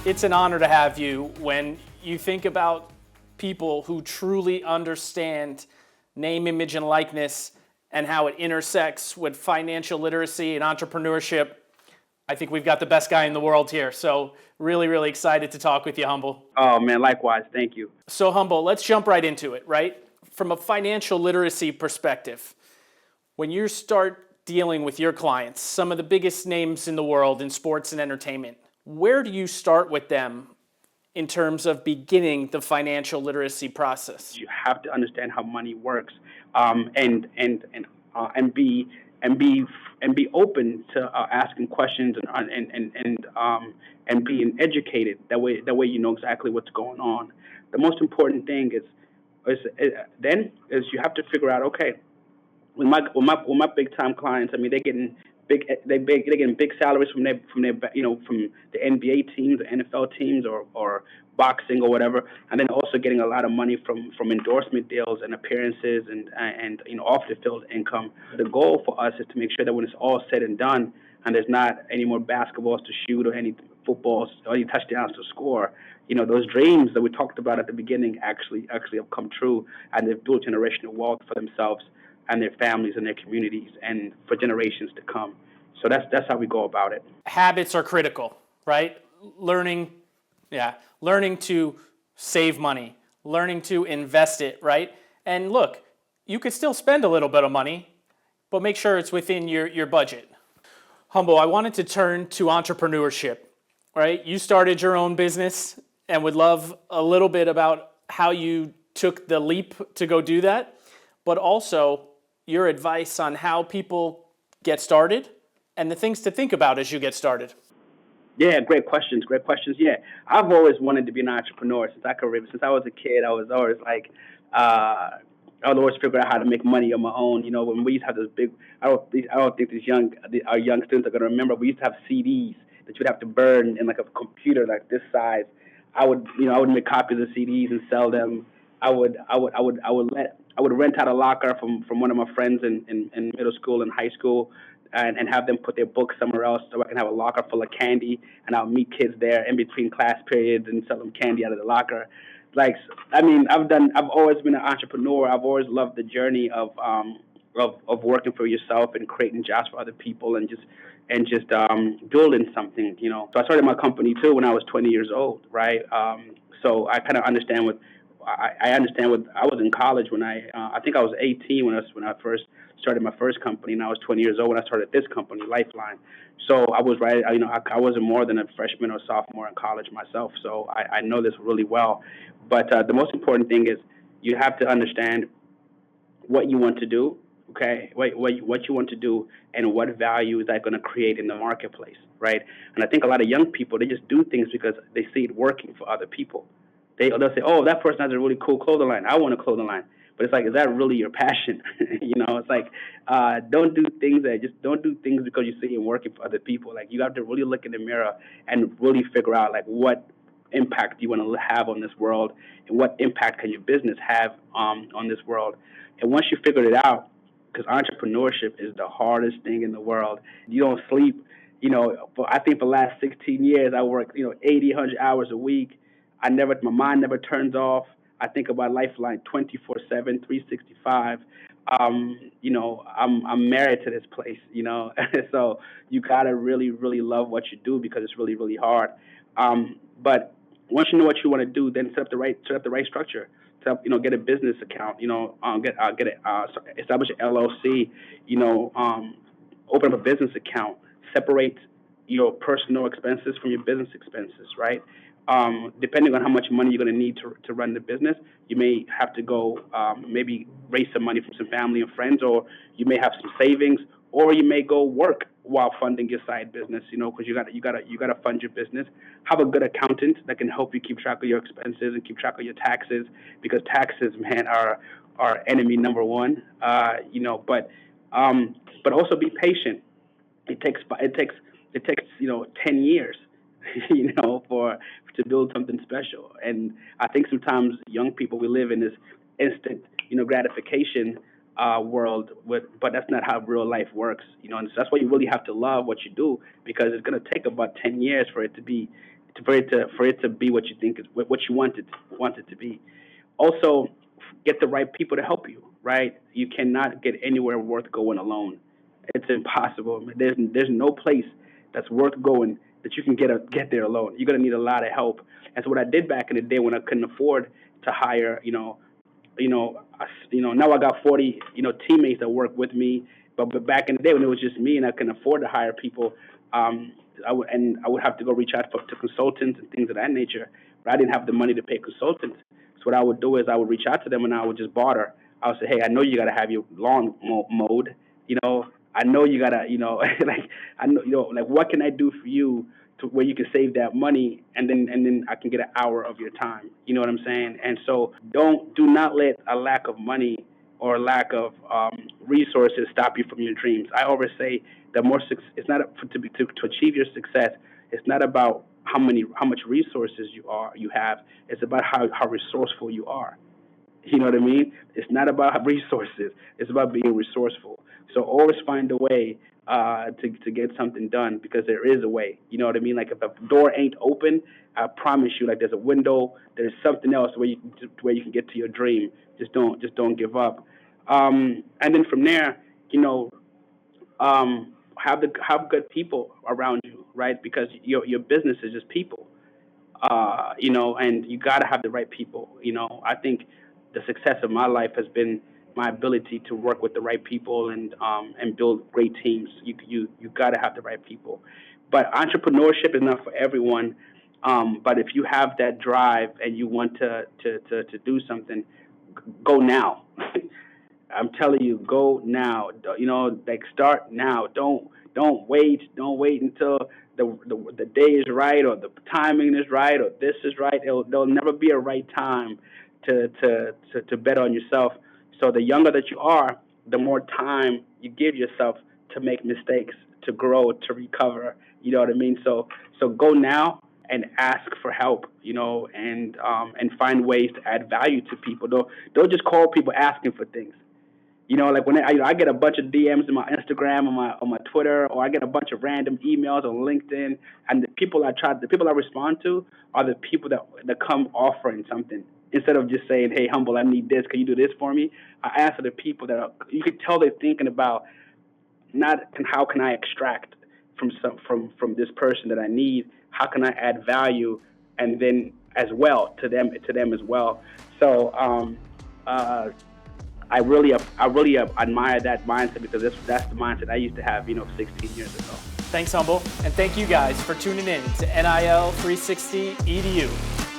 It's an honor to have you. When you think about people who truly understand name, image, and likeness and how it intersects with financial literacy and entrepreneurship, I think we've got the best guy in the world here. So really, really excited to talk with you, Humble. Oh, man, likewise. Thank you. So Humble, let's jump right into it, right? From a financial literacy perspective, when you start dealing with your clients, some of the biggest names in the world in sports and entertainment, where do you start with them in terms of beginning the financial literacy process? You have to understand how money works, and be open to asking questions and being educated. That way you know exactly what's going on. The most important thing is you have to figure out, okay, with my big time clients, I mean, they're getting big salaries from from the NBA teams, the NFL teams, or boxing or whatever, and then also getting a lot of money from endorsement deals and appearances and off the field income. The goal for us is to make sure that when it's all said and done, and there's not any more basketballs to shoot or any footballs or any touchdowns to score, those dreams that we talked about at the beginning actually have come true, and they've built generational wealth for themselves and their families and their communities and for generations to come. So that's how we go about it. Habits are critical, right? Learning to save money, learning to invest it, right? And look, you could still spend a little bit of money, but make sure it's within your budget. Humble, I wanted to turn to entrepreneurship, right? You started your own business and would love a little bit about how you took the leap to go do that, but also your advice on how people get started and the things to think about as you get started. Yeah, great questions. Great questions. Yeah, I've always wanted to be an entrepreneur since since I was a kid. I was always like, I would always figure out how to make money on my own. When we used to have this big, I don't think our young students are gonna remember. We used to have CDs that you'd have to burn in like a computer like this size. I would make copies of CDs and sell them. I would rent out a locker from one of my friends in middle school and high school, and have them put their books somewhere else so I can have a locker full of candy, and I'll meet kids there in between class periods and sell them candy out of the locker. Like, I mean, I've always been an entrepreneur. I've always loved the journey of working for yourself and creating jobs for other people and just building something. So I started my company too when I was 20 years old, right? So I kind of understand I understand what I was in college when I think I was 18 when I first started my first company, and I was 20 years old when I started this company, Lifeline. So I was right. I wasn't more than a freshman or sophomore in college myself, so I know this really well. But the most important thing is you have to understand what you want to do. Okay, what you want to do and what value is that going to create in the marketplace, right? And I think a lot of young people, they just do things because they see it working for other people. They'll say, "Oh, that person has a really cool clothing line. I want a clothing line." But it's like, is that really your passion? It's like, don't do things because you see it working for other people. Like, you have to really look in the mirror and really figure out like what impact you want to have on this world, and what impact can your business have on this world. And once you figured it out, because entrepreneurship is the hardest thing in the world. You don't sleep. I think for the last 16 years, I worked 80, 100 hours a week. My mind never turns off. I think about Lifeline 24/7, 365. I'm married to this place, so you gotta really, really love what you do because it's really, really hard. But once you know what you want to do, then set up the right structure. Get a business account. Establish an LLC. Open up a business account. Separate your personal expenses from your business expenses, right? Depending on how much money you're going to need to run the business, you may have to go maybe raise some money from some family and friends, or you may have some savings, or you may go work while funding your side business. Because you gotta fund your business. Have a good accountant that can help you keep track of your expenses and keep track of your taxes, because taxes, man, are enemy number one. But also be patient. It takes 10 years for to build something special. And I think sometimes young people, we live in this instant gratification world, but that's not how real life works. And so that's why you really have to love what you do, because it's going to take about 10 years for it to be for it to be what you think is what you want it to be. Also, get the right people to help you. Right? You cannot get anywhere worth going alone. It's impossible. There's no place that's worth going that you can get there alone. You're gonna need a lot of help. And so what I did back in the day when I couldn't afford to hire, now I got 40, teammates that work with me. But back in the day when it was just me and I couldn't afford to hire people, I would have to go reach out to consultants and things of that nature. But I didn't have the money to pay consultants. So what I would do is I would reach out to them and I would just barter. I would say, hey, I know you got to have your lawn mowed. I know you got to, like, I know, like, what can I do for you to where you can save that money and then I can get an hour of your time. You know what I'm saying? And so do not let a lack of money or lack of resources stop you from your dreams. I always say that it's not to achieve your success. It's not about how much resources you have. It's about how resourceful you are. You know what I mean? It's not about resources. It's about being resourceful. So always find a way to get something done because there is a way. You know what I mean? Like if a door ain't open, I promise you, like there's a window. There's something else where you can get to your dream. Just don't give up. And then from there, have good people around you, right? Because your business is just people. And you got to have the right people. I think the success of my life has been my ability to work with the right people and build great teams. You got to have the right people. But entrepreneurship is not for everyone. But if you have that drive and you want to do something, go now. I'm telling you, go now. Like start now. Don't wait. Don't wait until the day is right or the timing is right or this is right. There'll never be a right time to bet on yourself. So the younger that you are, the more time you give yourself to make mistakes, to grow, to recover. You know what I mean? So go now and ask for help, and find ways to add value to people. Don't just call people asking for things. Like when I get a bunch of DMs in my Instagram on my Twitter, or I get a bunch of random emails on LinkedIn, and the people I respond to are the people that come offering something. Instead of just saying, hey, Humble, I need this. Can you do this for me? I ask for the people you can tell they're thinking about not how can I extract from this person that I need? How can I add value? And then as well to them as well. So I really admire that mindset because that's the mindset I used to have, 16 years ago. Thanks, Humble. And thank you guys for tuning in to NIL 360 EDU.